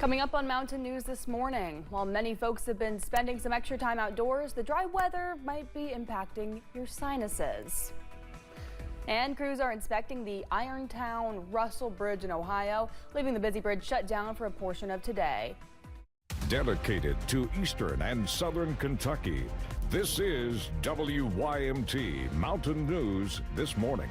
Coming up on Mountain News this morning, while many folks have been spending some extra time outdoors, the dry weather might be impacting your sinuses. And crews are inspecting the Irontown Russell Bridge in Ohio, leaving the busy bridge shut down for a portion of today. Dedicated to Eastern and Southern Kentucky, this is WYMT Mountain News this morning.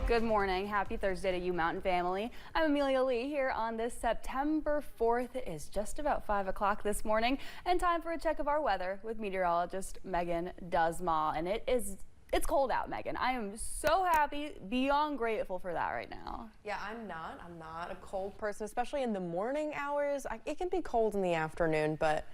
Good morning. Happy Thursday to you, Mountain family. I'm Amelia Lee here on this September 4th. It is just about 5 o'clock this morning and time for a check of our weather with meteorologist Megan Dusma. And it's cold out, Megan. I am so happy, beyond grateful for that right now. Yeah, I'm not a cold person, especially in the morning hours. It can be cold in the afternoon, but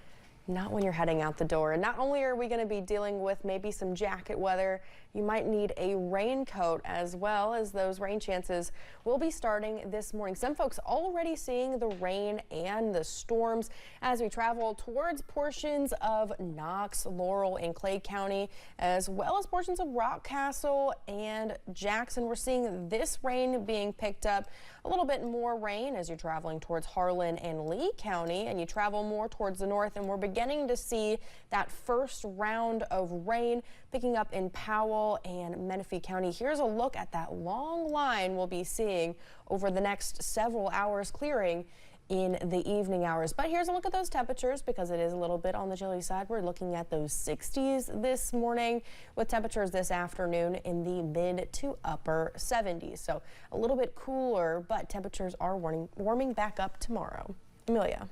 not when you're heading out the door. And not only are we going to be dealing with maybe some jacket weather, you might need a raincoat as well, as those rain chances will be starting this morning. Some folks already seeing the rain and the storms as we travel towards portions of Knox, Laurel, and Clay County, as well as portions of Rockcastle and Jackson. We're seeing this rain being picked up, a little bit more rain as you're traveling towards Harlan and Lee County, and you travel more towards the north, and we're beginning to see that first round of rain picking up in Powell and Menifee County. Here's a look at that long line we'll be seeing over the next several hours, clearing in the evening hours. But here's a look at those temperatures, because it is a little bit on the chilly side. We're looking at those 60s this morning, with temperatures this afternoon in the mid to upper 70s. So a little bit cooler, but temperatures are warming back up tomorrow. Amelia.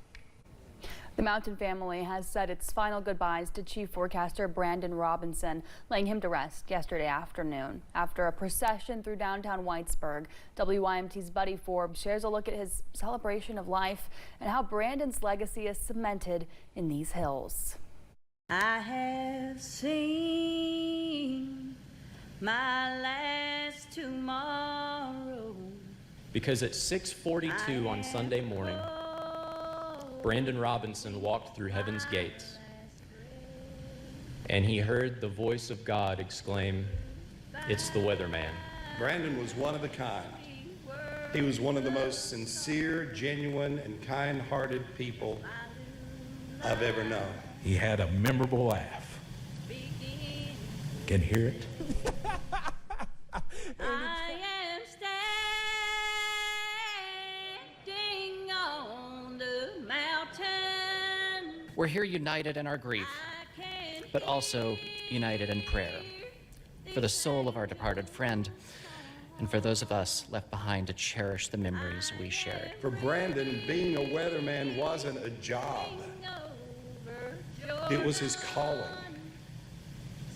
The Mountain family has said its final goodbyes to Chief Forecaster Brandon Robinson, laying him to rest yesterday afternoon. After a procession through downtown Whitesburg, WYMT's Buddy Forbes shares a look at his celebration of life and how Brandon's legacy is cemented in these hills. I have seen my last tomorrow. Because at 6:42 on Sunday morning, Brandon Robinson walked through heaven's gates, and he heard the voice of God exclaim, "It's the weatherman." Brandon was one of a kind. He was one of the most sincere, genuine, and kind-hearted people I've ever known. He had a memorable laugh. Can hear it? I am standing on the mountain. We're here united in our grief, but also united in prayer for the soul of our departed friend and for those of us left behind to cherish the memories we shared. For Brandon, being a weatherman wasn't a job. It was his calling.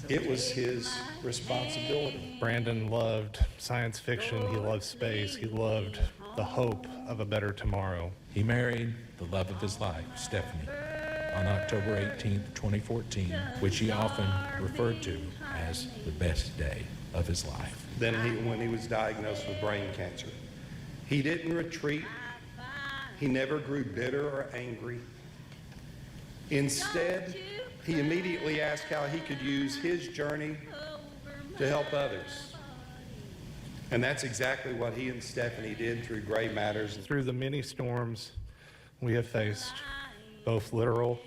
It was his responsibility. Brandon loved science fiction, he loved space, he loved the hope of a better tomorrow. He married the love of his life, Stephanie, on October 18th, 2014, which he often referred to as the best day of his life. Then when he was diagnosed with brain cancer, he didn't retreat. He never grew bitter or angry. Instead, he immediately asked how he could use his journey to help others. And that's exactly what he and Stephanie did through Gray Matters. Through the many storms we have faced, both literal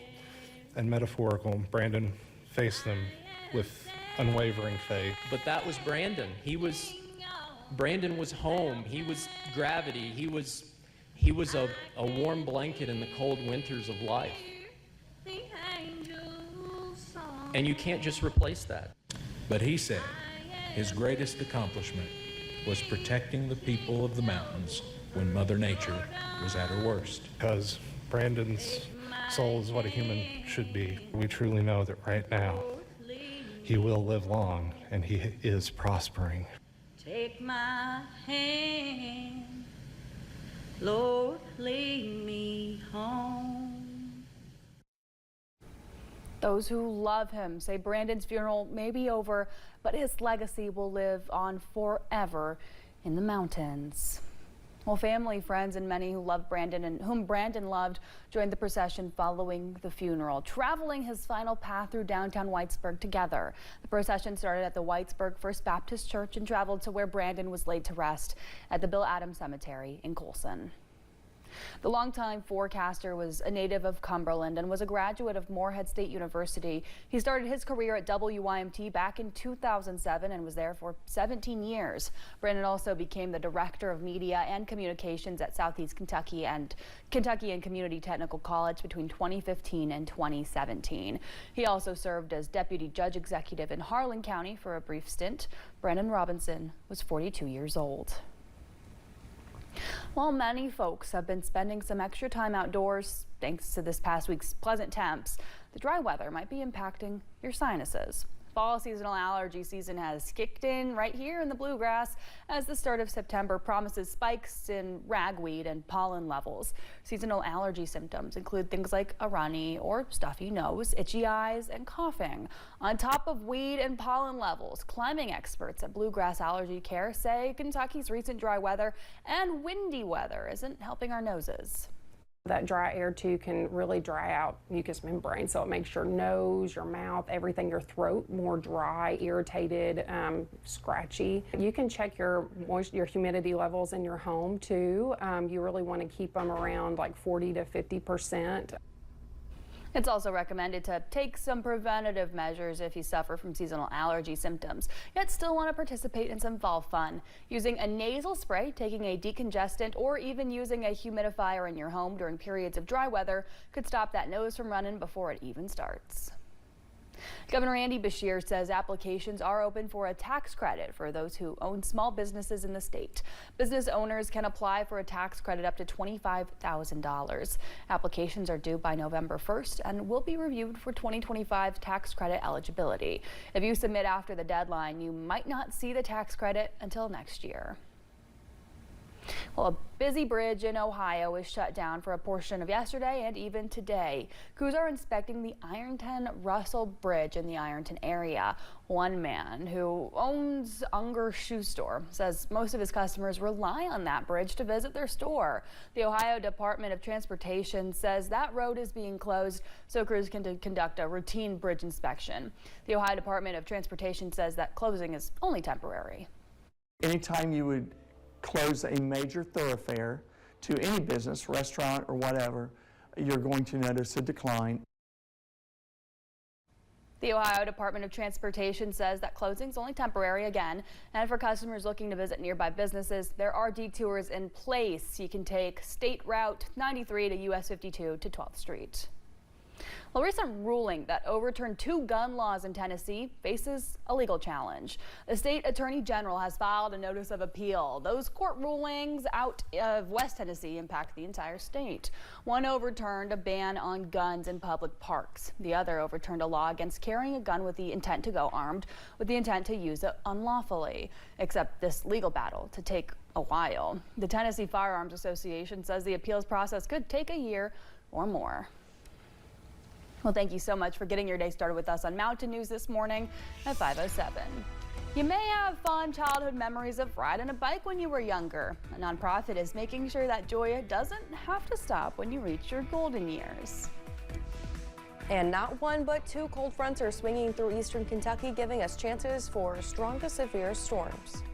and metaphorical, Brandon faced them with unwavering faith. But that was Brandon. Brandon was home. He was gravity. He was a warm blanket in the cold winters of life. And you can't just replace that. But he said his greatest accomplishment was protecting the people of the mountains when Mother Nature was at her worst. Because Brandon's soul is what a human should be. We truly know that right now he will live long and he is prospering. Take my hand, Lord, lead me home. Those who love him say Brandon's funeral may be over, but his legacy will live on forever in the mountains. Well, family, friends, and many who love Brandon and whom Brandon loved joined the procession following the funeral, traveling his final path through downtown Whitesburg together. The procession started at the Whitesburg First Baptist Church and traveled to where Brandon was laid to rest at the Bill Adams Cemetery in Colson. The longtime forecaster was a native of Cumberland and was a graduate of Morehead State University. He started his career at WYMT back in 2007 and was there for 17 years. Brandon also became the director of media and communications at Southeast Kentucky and Community Technical College between 2015 and 2017. He also served as deputy judge executive in Harlan County for a brief stint. Brandon Robinson was 42 years old. While many folks have been spending some extra time outdoors thanks to this past week's pleasant temps, the dry weather might be impacting your sinuses. Fall seasonal allergy season has kicked in right here in the bluegrass as the start of September promises spikes in ragweed and pollen levels. Seasonal allergy symptoms include things like a runny or stuffy nose, itchy eyes, and coughing. On top of weed and pollen levels, climbing experts at Bluegrass Allergy Care say Kentucky's recent dry weather and windy weather isn't helping our noses. That dry air too can really dry out mucous membrane, so it makes your nose, your mouth, everything, your throat more dry, irritated, scratchy. You can check your humidity levels in your home too. You really want to keep them around like 40 to 50%. It's also recommended to take some preventative measures if you suffer from seasonal allergy symptoms, yet still want to participate in some fall fun. Using a nasal spray, taking a decongestant, or even using a humidifier in your home during periods of dry weather could stop that nose from running before it even starts. Governor Andy Beshear says applications are open for a tax credit for those who own small businesses in the state. Business owners can apply for a tax credit up to $25,000. Applications are due by November 1st and will be reviewed for 2025 tax credit eligibility. If you submit after the deadline, you might not see the tax credit until next year. Well, a busy bridge in Ohio is shut down for a portion of yesterday and even today. Crews are inspecting the Ironton-Russell Bridge in the Ironton area. One man who owns Unger Shoe Store says most of his customers rely on that bridge to visit their store. The Ohio Department of Transportation says that road is being closed so crews can conduct a routine bridge inspection. The Ohio Department of Transportation says that closing is only temporary. Anytime you would close a major thoroughfare to any business, restaurant or whatever, you're going to notice a decline. The Ohio Department of Transportation says that closing is only temporary again, and for customers looking to visit nearby businesses, there are detours in place. You can take State Route 93 to US 52 to 12th Street. A recent ruling that overturned 2 gun laws in Tennessee faces a legal challenge. The state attorney general has filed a notice of appeal. Those court rulings out of West Tennessee impact the entire state. One overturned a ban on guns in public parks. The other overturned a law against carrying a gun with the intent to go armed, with the intent to use it unlawfully. Except this legal battle to take a while. The Tennessee Firearms Association says the appeals process could take a year or more. Well, thank you so much for getting your day started with us on Mountain News this morning at 5:07. You may have fond childhood memories of riding a bike when you were younger. A nonprofit is making sure that joy doesn't have to stop when you reach your golden years. And not one but 2 cold fronts are swinging through eastern Kentucky, giving us chances for strong to severe storms.